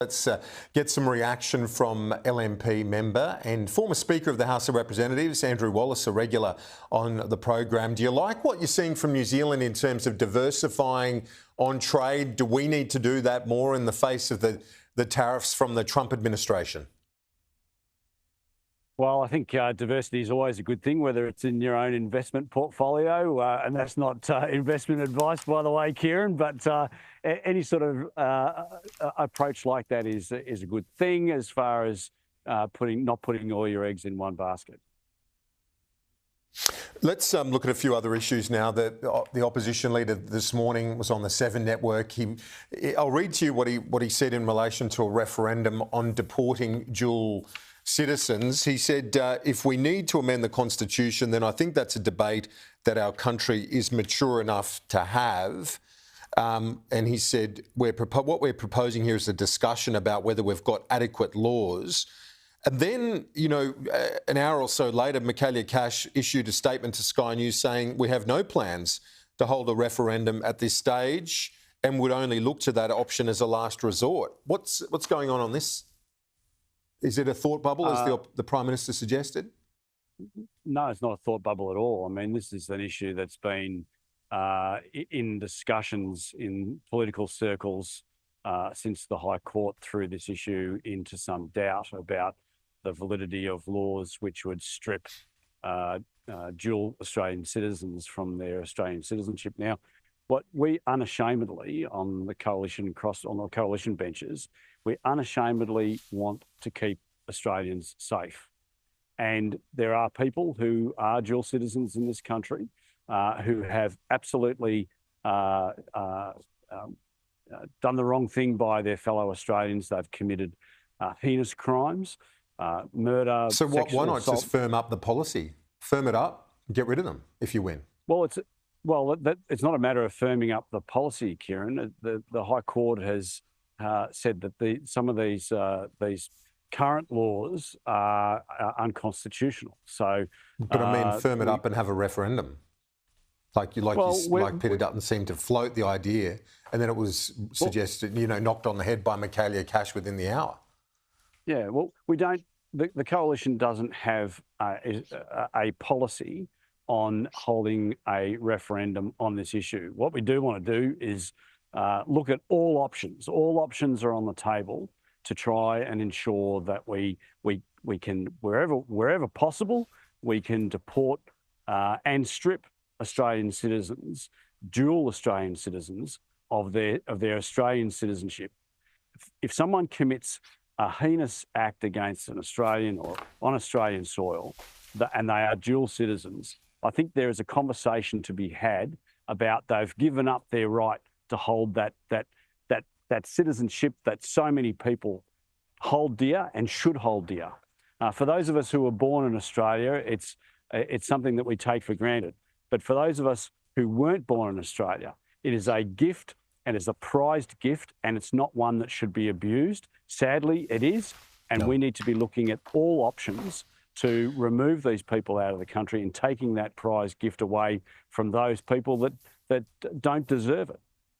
Let's get some reaction from LNP member and former Speaker of the House of Representatives, Andrew Wallace, a regular on the program. Do you like what you're seeing from New Zealand in terms of diversifying on trade? Do we need to do that more in the face of the tariffs from the Trump administration? Well, I think diversity is always a good thing, whether it's in your own investment portfolio, and that's not investment advice, by the way, Kieran, but any sort of approach like that is a good thing as far as not putting all your eggs in one basket. Let's look at a few other issues now. That the opposition leader this morning was on the 7 Network. I'll read to you what he said in relation to a referendum on deporting dual citizens. He said, if we need to amend the Constitution, then I think that's a debate that our country is mature enough to have. And he said, what we're proposing here is a discussion about whether we've got adequate laws. And then, you know, an hour or so later, Michaelia Cash issued a statement to Sky News saying we have no plans to hold a referendum at this stage and would only look to that option as a last resort. What's going on this? Is it a thought bubble, as the Prime Minister suggested? No, it's not a thought bubble at all. I mean, this is an issue that's been in discussions in political circles since the High Court threw this issue into some doubt about the validity of laws which would strip dual Australian citizens from their Australian citizenship. Now, what we unashamedly on the coalition benches, we unashamedly want to keep Australians safe. And there are people who are dual citizens in this country who have absolutely done the wrong thing by their fellow Australians. They've committed heinous crimes, murder, So why not assault. just firm up the policy? Firm it up, get rid of them if you win. Well, it's not a matter of firming up the policy, Kieran. The High Court has said that some of these current laws are unconstitutional. So, but I mean, firm it up and have a referendum. Like Peter Dutton seemed to float the idea, and then it was suggested, knocked on the head by Michaelia Cash within the hour. Yeah, well, we don't. The coalition doesn't have a policy on holding a referendum on this issue. What we do want to do is look at all options. All options are on the table to try and ensure that we can, wherever possible, we can deport and strip Australian citizens, dual Australian citizens, of their Australian citizenship. If someone commits a heinous act against an Australian or on Australian soil, and they are dual citizens, I think there is a conversation to be had about they've given up their right to hold that citizenship that so many people hold dear and should hold dear. For those of us who were born in Australia, it's something that we take for granted. But for those of us who weren't born in Australia, it is a gift and it's a prized gift, and it's not one that should be abused. Sadly, it is, and we need to be looking at all options to remove these people out of the country and taking that prized gift away from those people that don't deserve it.